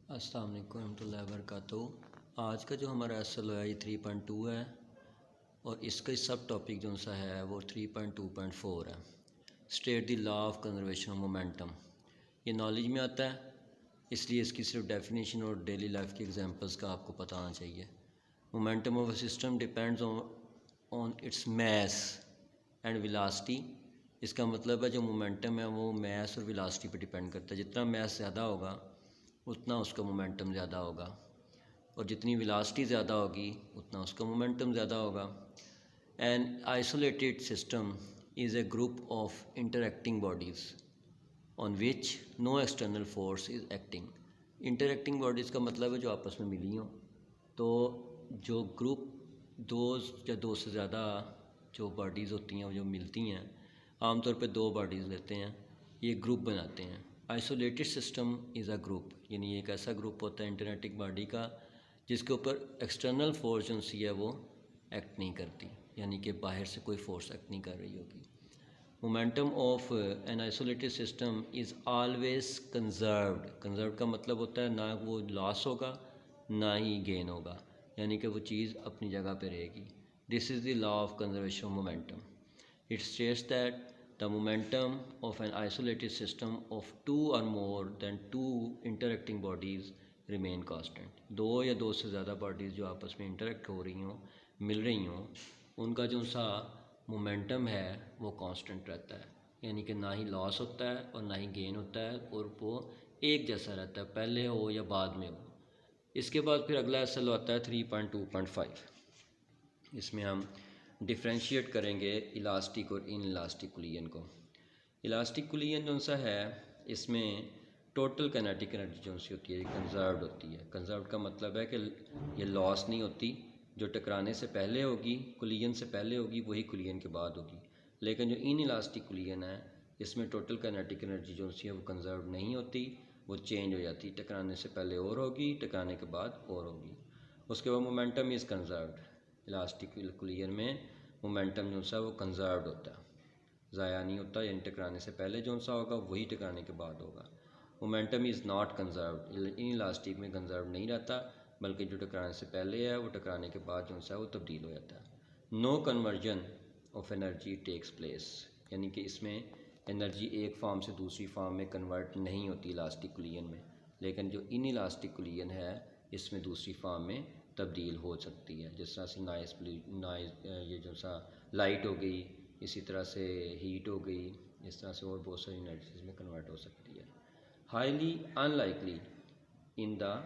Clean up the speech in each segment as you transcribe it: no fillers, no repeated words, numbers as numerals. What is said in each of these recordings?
अस्सलाम वालेकुम रहमतुल्लाहि व बरकातुहू। आज का जो हमारा SLOI 3.2 है और इसका सब टॉपिक जो सा है वो 3.2.4 है। State the law of conservation of momentum. ये नॉलेज में आता है, इसलिए इसकी सिर्फ डेफिनेशन और डेली लाइफ के एग्जांपल्स का आपको पता होना चाहिए। Momentum of a system depends on its mass and velocity. इसका मतलब है जो मोमेंटम है वो मैस और वेलोसिटी पर डिपेंड करता है। जितना मैस ज़्यादा होगा उतना उसका मोमेंटम ज़्यादा होगा, और जितनी वेलोसिटी ज़्यादा होगी उतना उसका मोमेंटम ज़्यादा होगा। An isolated system is a group of interacting bodies on which no external force is acting. Interacting bodies का मतलब है जो आपस में मिली हों। तो जो ग्रुप दो या दो से ज़्यादा जो बॉडीज़ होती हैं वो जो मिलती हैं, आमतौर पे दो बॉडीज़ लेते हैं, ये ग्रुप बनाते हैं। Isolated system is a group, यानी एक ऐसा ग्रुप होता है इंटरनेटिक बॉडी का जिसके ऊपर एक्सटर्नल फोर्स जो सी है वो एक्ट नहीं करती, यानी कि बाहर से कोई फोर्स एक्ट नहीं कर रही होगी। Momentum of N isolated system is always conserved. Conserved का मतलब होता है ना वो लॉस होगा ना ही गेन होगा, यानी कि वो चीज़ अपनी जगह पे रहेगी। This is the law of conservation of momentum. It states that the momentum of an isolated system of two or more than two interacting bodies remain constant। दो या दो से ज़्यादा बॉडीज़ जो आपस में इंटरेक्ट हो रही हों, मिल रही हों, उनका जो सा मोमेंटम है वो कांस्टेंट रहता है, यानी कि ना ही लॉस होता है और ना ही गेन होता है, और वो एक जैसा रहता है, पहले हो या बाद में हो। इसके बाद फिर अगला SL आता है 3.2.5। इसमें हम डिफ्रेंशिएट करेंगे इलास्टिक और इन इलास्टिक कुलियन को। इलास्टिक कुलियन जो सा है इसमें टोटल काइनेटिक एनर्जी जो सी होती है कंजर्व्ड होती है। कंजर्व्ड का मतलब है कि ये लॉस नहीं होती, जो टकराने से पहले होगी, कुलियन से पहले होगी, वही कुलियन के बाद होगी। लेकिन जो इन इलास्टिक कुलियन है इसमें टोटल काइनेटिक एनर्जी जो सी है वो कंजर्व्ड नहीं होती, वो चेंज हो जाती। टकराने से पहले और होगी, टकराने के बाद और होगी। उसके बाद मोमेंटम इज़ कंजर्व्ड। इलास्टिक कुलियन में मोमेंटम जो सा वो कंजर्व्ड होता है, ज़ाया नहीं होता, यानी टकराने से पहले जो सा होगा वही टकराने के बाद होगा। Momentum is not conserved. In elastic में कंजर्व नहीं रहता, बल्कि जो टकराने से पहले है वो टकराने के बाद जो सा वो तब्दील हो जाता है। No conversion of energy takes place, यानी कि इसमें एनर्जी एक फॉर्म से दूसरी फॉर्म में कन्वर्ट नहीं होती इलास्टिक कुलियन में। लेकिन जो इन इलास्टिक कुलियन है इसमें दूसरी फॉर्म में तब्दील हो सकती है। जिस तरह से नाइस ये जो सा लाइट हो गई, इसी तरह से हीट हो गई, इस तरह से और बहुत सारी एनर्जीज में कन्वर्ट हो सकती है। Highly unlikely in the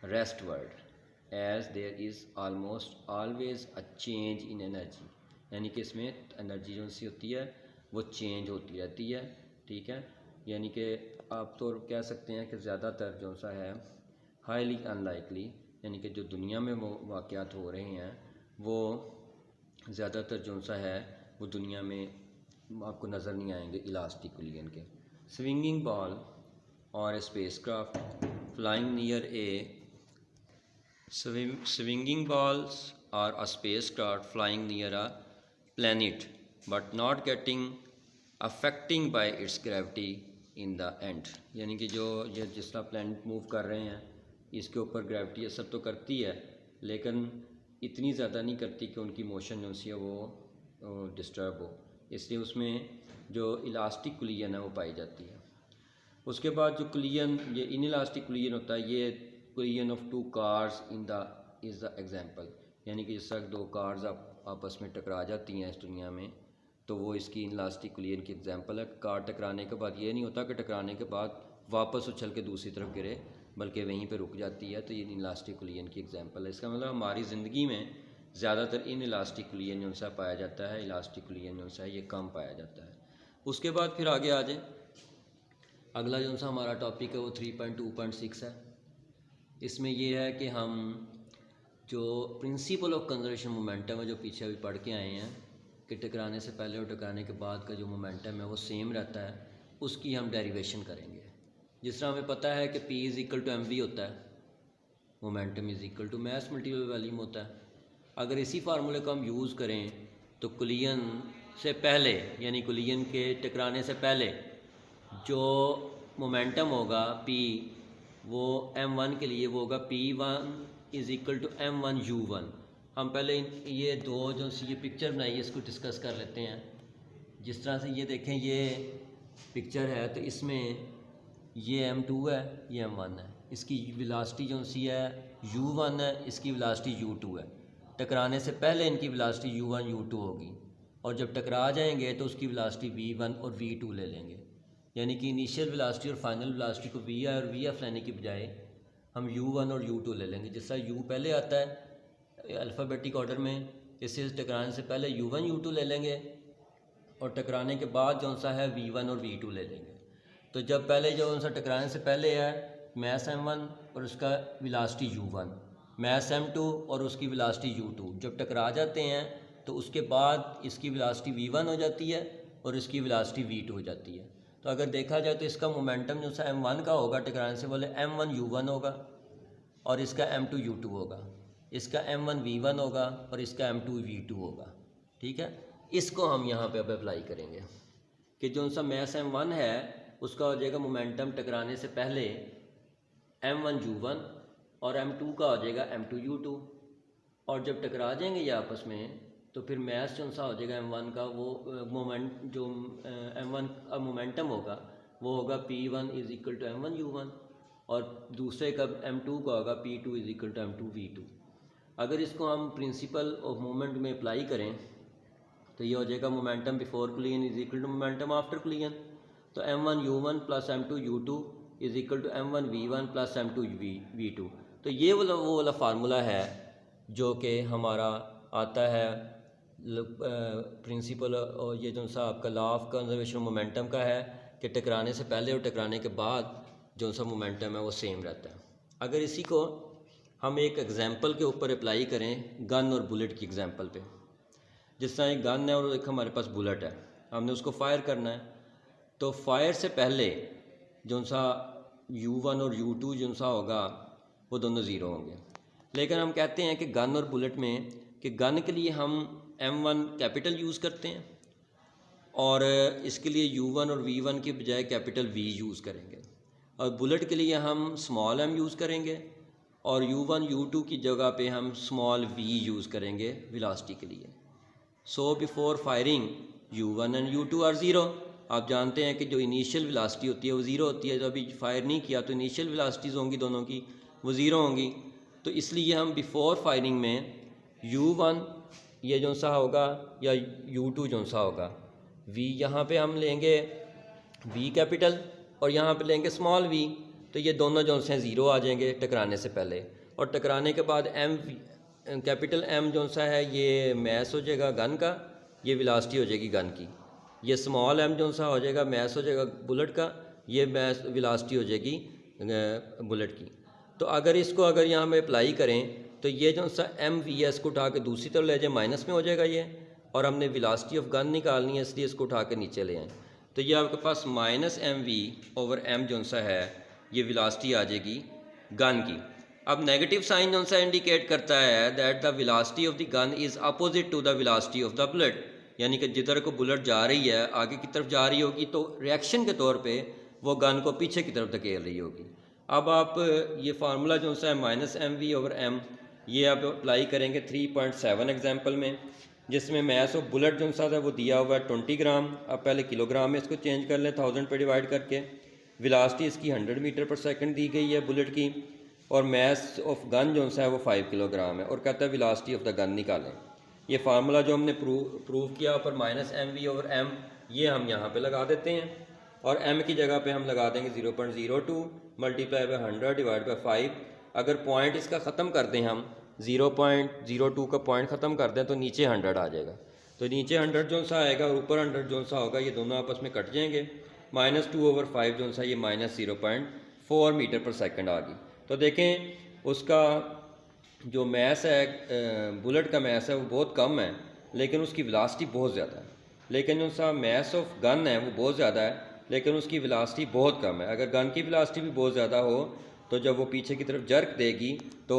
rest world as there is almost always a change in energy, यानी कि इसमें एनर्जी जो सी होती है वो चेंज होती रहती है। ठीक है, यानी कि आप तो कह सकते हैं कि ज़्यादातर जो सा है हाईली अनलाइकली, यानी कि जो दुनिया में वो वाक़यात हो रहे हैं वो ज़्यादातर जो सा है वो दुनिया में आपको नज़र नहीं आएंगे इलास्टिक कुलियन के। स्विंगिंग बॉल और space craft flying near A swinging balls are a spacecraft flying near a planet but not getting affecting by its gravity in the end, यानी कि जो ये जिस तरह प्लैनेट मूव कर रहे हैं इसके ऊपर ग्रेविटी असर तो करती है, लेकिन इतनी ज़्यादा नहीं करती कि उनकी मोशन जो सी है वो डिस्टर्ब हो, इसलिए उसमें जो इलास्टिक कुलियन है वो पाई जाती है। उसके बाद जो कुलियन ये इन इलास्टिक कुलियन होता है, ये collision of two cars in the is the example, यानी कि जिस तरह दो कार्स आपस में टकरा जाती हैं इस दुनिया में, तो वो इसकी इन इलास्टिक कुलियन की एग्जांपल है। कार टकराने के बाद ये नहीं होता कि टकराने के बाद वापस उछल के दूसरी तरफ गिरे, बल्कि वहीं पे रुक जाती है, तो ये इन इलास्टिक कुलियन की एग्जांपल है। इसका मतलब हमारी ज़िंदगी में ज़्यादातर इन इलास्टिक कुलियन जो सा पाया जाता है, इलास्टिक कुलियन जो सा ये कम पाया जाता है। उसके बाद फिर आगे आ जाए, अगला जो सा हमारा टॉपिक है वो 3.2.6 है। इसमें ये है कि हम जो प्रिंसिपल ऑफ कंजर्वेशन मोमेंटम है जो पीछे अभी पढ़ के आए हैं कि टकराने से पहले और टकराने के बाद का जो मोमेंटम है वो सेम रहता है, उसकी हम डेरिवेशन करेंगे। जिस तरह हमें पता है कि P is equal to mv होता है, momentum is equal to mass multiple volume होता है। अगर इसी फार्मूले को हम यूज़ करें तो कुलियन से पहले, यानी कुलियन के टकराने से पहले जो मोमेंटम होगा P, वो m1 के लिए वो होगा p1 is equal to m1u1। हम पहले ये दो जो सी ये पिक्चर बनाई है इसको डिस्कस कर लेते हैं। जिस तरह से ये देखें, ये पिक्चर है तो इसमें ये m2 है, ये m1 है। इसकी वेलोसिटी जो सी है u1 है, इसकी वेलोसिटी u2 है। टकराने से पहले इनकी वेलोसिटी u1 u2 होगी, और जब टकरा जाएंगे तो उसकी वेलोसिटी v1 और v2 ले लेंगे। यानी कि इनिशियल वेलोसिटी और फाइनल वेलोसिटी को vi और vf लेने की बजाय हम u1 और u2 ले लेंगे। जिस तरह u पहले आता है अल्फ़ाबेटिक ऑर्डर में, इससे टकराने से पहले u1 u2 ले लेंगे और टकराने के बाद जो सा है v1 और v2 ले लेंगे। तो जब पहले जो सा टकराने से पहले है मैस m1 और उसका वेलोसिटी u1, मैस m2 और उसकी वेलोसिटी u2, जब टकरा जाते हैं तो उसके बाद इसकी वेलोसिटी v1 हो जाती है और इसकी वेलोसिटी v2 हो जाती है। तो अगर देखा जाए तो इसका मोमेंटम जो सा m1 का होगा टकराने से पहले m1 u1 होगा और इसका m2 u2 होगा, इसका m1 v1 होगा और इसका m2 v2 होगा। ठीक है, इसको हम यहाँ पे अब अप्लाई करेंगे कि जो सा मैस m1 है उसका हो जाएगा मोमेंटम टकराने से पहले m1 u1 और m2 का हो जाएगा m2 u2, और जब टकरा जाएंगे ये आपस में तो फिर मैस जो सा हो जाएगा m1 का, वो मोमेंट जो m1 का मोमेंटम होगा वो होगा p1 is equal to m1 u1 और दूसरे का m2 का होगा p2 is equal to m2 v2। अगर इसको हम प्रिंसिपल ऑफ मोमेंट में अप्लाई करें तो ये हो जाएगा momentum before collision is equal to momentum after collision. तो m1 u1 plus m2 u2 is equal to m1 v1 plus m2 v2। तो ये वो वाला फार्मूला है जो कि हमारा आता है प्रिंसिपल, और ये जो सा आपका लॉ ऑफ कंजर्वेशन मोमेंटम का है कि टकराने से पहले और टकराने के बाद जो सा मोमेंटम है वो सेम रहता है। अगर इसी को हम एक एग्जांपल के ऊपर अप्लाई करें, गन और बुलेट की एग्जांपल पे, जिस तरह एक गन है और एक हमारे पास बुलेट है, हमने उसको फायर करना है। तो फायर से पहले जो सा u1 और u2 जो सा होगा वो दोनों ज़ीरो होंगे। लेकिन हम कहते हैं कि गन और बुलेट में कि गन के लिए हम m1 कैपिटल यूज़ करते हैं और इसके लिए u1 और v1 की बजाय कैपिटल v यूज़ करेंगे, और बुलेट के लिए हम स्मॉल m यूज़ करेंगे और u1 u2 की जगह पे हम स्मॉल v यूज़ करेंगे वेलोसिटी के लिए। So before firing u1 and u2 are zero. आप जानते हैं कि जो इनिशियल वेलोसिटी होती है वो ज़ीरो होती है, जो अभी फायर नहीं किया तो इनिशियल वेलोसिटीज़ होंगी दोनों की वो ज़ीरो होंगी। तो इसलिए हम बिफोर फायरिंग में u1 ये जो सा होगा या u2 जो सा होगा, v यहाँ पे हम लेंगे v कैपिटल और यहाँ पे लेंगे स्मॉल v। तो ये दोनों जो से ज़ीरो आ जाएंगे टकराने से पहले, और टकराने के बाद m कैपिटल m जो सा है ये मैस हो जाएगा गन का, ये वेलोसिटी हो जाएगी गन की। ये स्मॉल m जो सा हो जाएगा मैस हो जाएगा बुलेट का, ये मैस वेलोसिटी हो जाएगी बुलेट की। तो अगर इसको अगर यहाँ में अप्लाई करें तो ये जो सा m/v को उठा के दूसरी तरफ ले जाए माइनस में हो जाएगा ये, और हमने वेलोसिटी ऑफ गन निकालनी है इसलिए इसको उठा के नीचे ले आए। तो ये आपके पास माइनस mv/m जो सा है ये वेलोसिटी आ जाएगी गन की। अब नेगेटिव साइन जो सा इंडिकेट करता है that the velocity of the gun is opposite to the velocity of the bullet, यानी कि जिधर को बुलेट जा रही है आगे की तरफ जा रही होगी तो रिएक्शन के तौर पे वो गन को पीछे की तरफ धकेल रही होगी। अब आप ये फार्मूला जो सा है माइनस mv/m ये आप अप्लाई करेंगे 3.7 एग्जाम्पल में, जिसमें मैस ऑफ बुलेट जो सा है वो दिया हुआ है 20 ग्राम। अब पहले किलोग्राम में इसको चेंज कर लें 1000 पे डिवाइड करके। वेलोसिटी इसकी 100 मीटर पर सेकंड दी गई है बुलेट की, और मैस ऑफ गन जो सा है वो 5 किलोग्राम है, और कहता है वेलोसिटी ऑफ द गन निकालें। ये फार्मूला जो हमने प्रूव किया ऊपर माइनस mv/m ये हम यहाँ पे लगा देते हैं, और m की जगह पे हम लगा देंगे 0.02 मल्टीप्लाई बाय 100 डिवाइड बाय 5। अगर पॉइंट इसका ख़त्म कर दें हम 0.02 का पॉइंट ख़त्म कर दें तो नीचे 100 आ जाएगा। तो नीचे 100 जो सा आएगा और ऊपर 100 जो सा होगा ये दोनों आपस में कट जाएंगे। -2/5 जो सा ये -0.4 मीटर पर सेकंड आ गई। तो देखें उसका जो मैस है बुलेट का मैस है वो बहुत कम है, लेकिन उसकी वेलोसिटी बहुत ज़्यादा है। लेकिन जो सा मैस ऑफ गन है वो बहुत ज़्यादा है, लेकिन उसकी वेलोसिटी बहुत कम है। अगर गन की वेलोसिटी भी बहुत ज़्यादा हो तो जब वो पीछे की तरफ जर्क देगी तो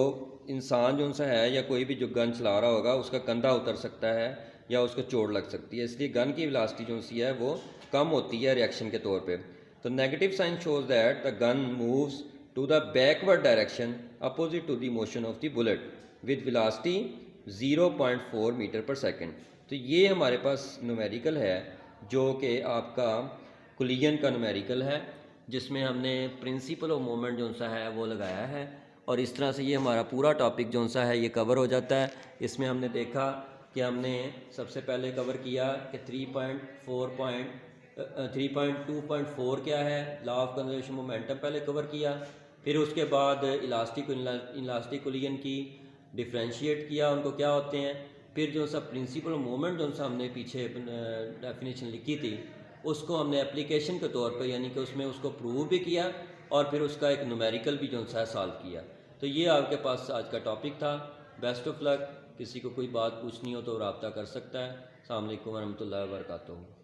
इंसान जो सा है या कोई भी जो गन चला रहा होगा उसका कंधा उतर सकता है या उसको चोट लग सकती है। इसलिए गन की वेलोसिटी जो सी है वो कम होती है रिएक्शन के तौर पे। तो negative sign shows that the gun moves to the backward direction opposite to the motion of the bullet with velocity 0.4 metre पर सेकेंड। तो ये हमारे पास न्यूमेरिकल है जो कि आपका कोलिजन का न्यूमेरिकल है, जिसमें हमने प्रिंसिपल ऑफ मोमेंट जो सा है वो लगाया है। और इस तरह से ये हमारा पूरा टॉपिक जो सा है ये कवर हो जाता है। इसमें हमने देखा कि हमने सबसे पहले कवर किया कि 3.2.4 क्या है, लॉ ऑफ कंजर्वेशन मोमेंटम पहले कवर किया। फिर उसके बाद इलास्टिक कोलिजन की डिफ्रेंशिएट किया, उनको क्या होते हैं। फिर जो सा प्रिंसिपल मोमेंट जो सा हमने पीछे डेफिनेशन लिखी थी उसको हमने एप्लीकेशन के तौर पर यानी कि उसमें उसको प्रूव भी किया और फिर उसका एक न्यूमेरिकल भी जो सा सॉल्व किया। तो ये आपके पास आज का टॉपिक था। Best of luck. किसी को कोई बात पूछनी हो तो रब्ता कर सकता है। अस्सलाम वालेकुम वरहमतुल्लाहि वबरकातुहू।